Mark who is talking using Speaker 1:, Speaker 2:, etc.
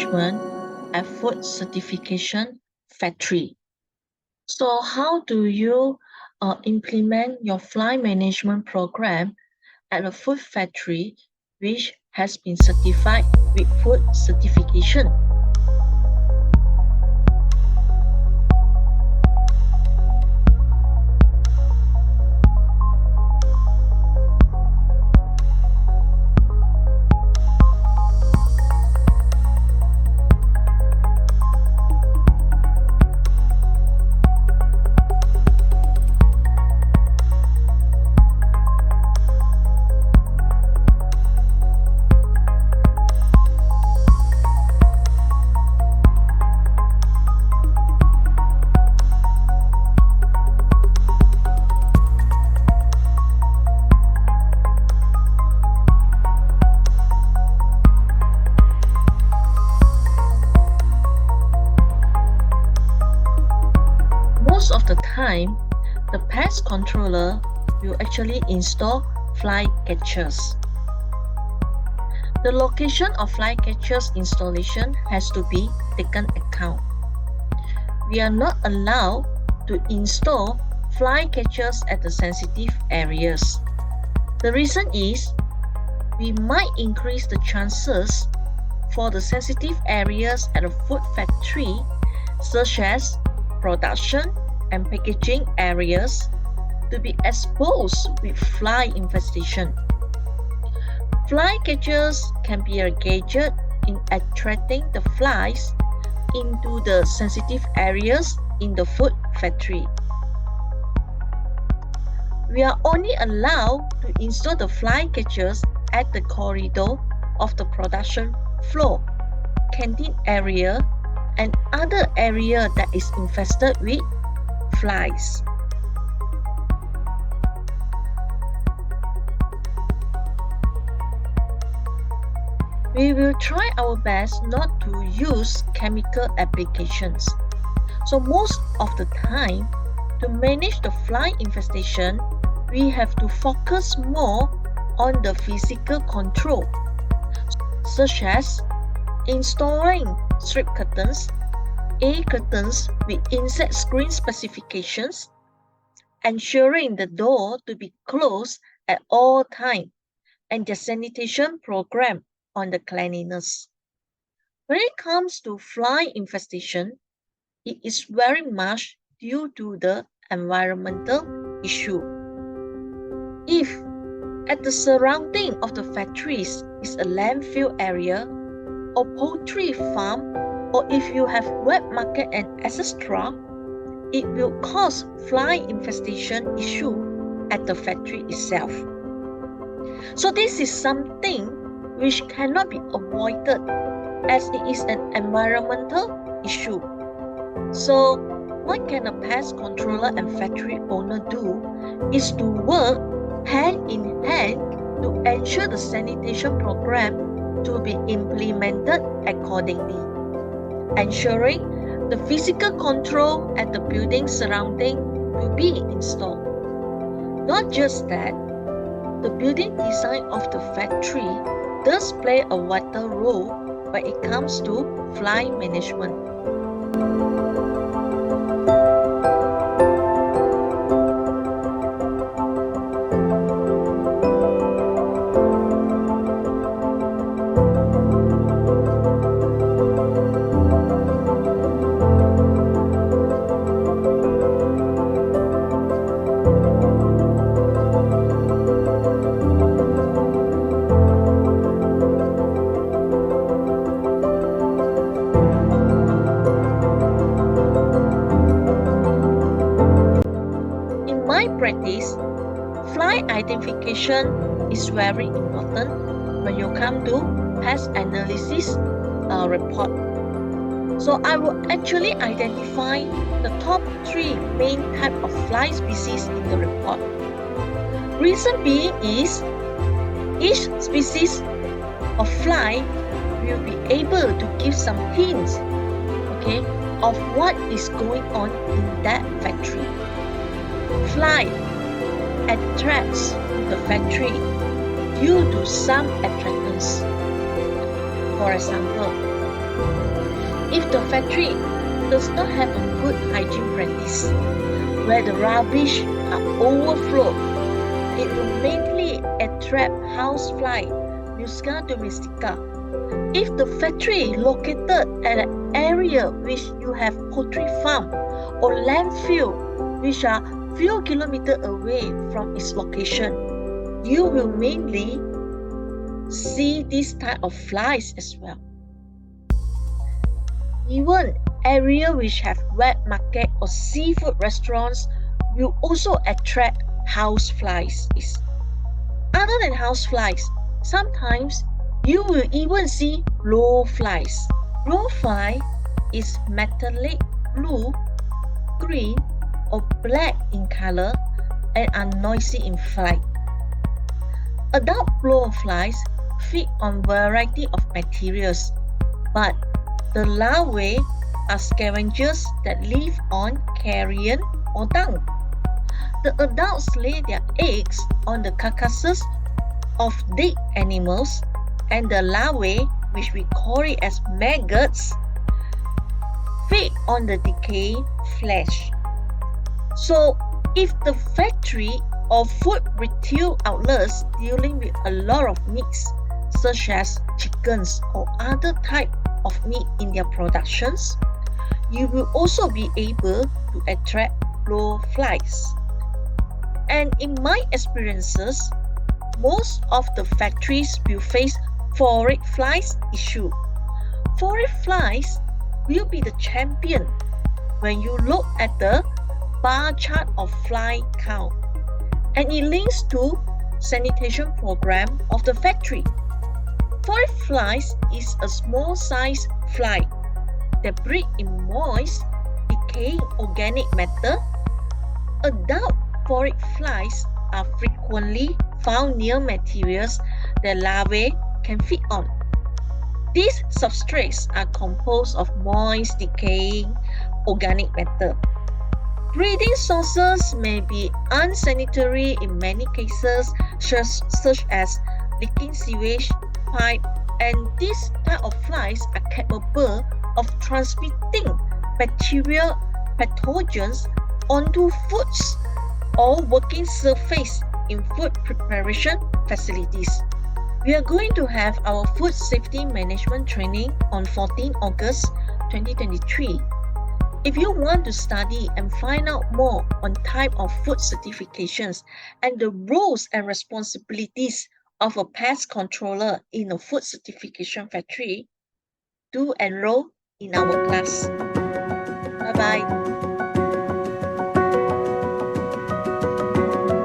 Speaker 1: management at food certification factory. So how do you implement your fly management program at a food factory which has been certified with food certification? Most of the time, the pest controller will actually install fly catchers. The location of fly catchers installation has to be taken account. We are not allowed to install fly catchers at the sensitive areas. The reason is we might increase the chances for the sensitive areas at a food factory, such as production and packaging areas, to be exposed with fly infestation. Fly catchers can be a gadget in attracting the flies into the sensitive areas in the food factory. We are only allowed to install the fly catchers at the corridor of the production floor, canteen area, and other area that is infested with flies. We will try our best not to use chemical applications. So most of the time, to manage the fly infestation, we have to focus more on the physical control, such as installing strip curtains, A curtains with insect screen specifications, ensuring the door to be closed at all times, and the sanitation program on the cleanliness. When it comes to fly infestation, it is very much due to the environmental issue. If at the surrounding of the factories is a landfill area or poultry farm, or if you have wet market and etc., it will cause fly infestation issue at the factory itself. So this is something which cannot be avoided as it is an environmental issue. So what can a pest controller and factory owner do is to work hand in hand to ensure the sanitation program to be implemented accordingly, ensuring the physical control at the building surrounding to be installed. Not just that, the building design of the factory does play a vital role when it comes to fly management. Practice, fly identification is very important when you come to pest analysis report. So I will actually identify the top 3 main type of fly species in the report. Reason being is each species of fly will be able to give some hints, of what is going on in that factory. Fly attracts the factory due to some attractants. For example, If the factory does not have a good hygiene practice, where the rubbish are overflowed, it will mainly attract housefly, Musca domestica. If the factory is located at an area which you have poultry farm or landfill, which are few kilometers away from its location, you will mainly see this type of flies as well. Even area which have wet market or seafood restaurants will also attract houseflies. Other than houseflies, sometimes you will even see blowflies. Blowfly is metallic blue, green, or black in color and are noisy in flight. Adult blowflies feed on a variety of materials, but the larvae are scavengers that live on carrion or dung. The adults lay their eggs on the carcasses of dead animals, and the larvae, which we call it as maggots, feed on the decaying flesh. So, if the factory or food retail outlets dealing with a lot of meats, such as chickens or other type of meat in their productions, you will also be able to attract blowflies. And in my experiences, most of the factories will face phorid flies issue. Phorid flies will be the champion when you look at the bar chart of fly count, and it links to sanitation program of the factory. Phorid flies is a small size fly that breed in moist, decaying organic matter. Adult phorid flies are frequently found near materials that larvae can feed on. These substrates are composed of moist, decaying organic matter. Breeding sources may be unsanitary in many cases, such as leaking sewage pipe, and these type of flies are capable of transmitting bacterial pathogens onto foods or working surface in food preparation facilities. We are going to have our food safety management training on 14 August 2023. If you want to study and find out more on type of food certifications and the roles and responsibilities of a pest controller in a food certification factory, do enroll in our class. Bye-bye.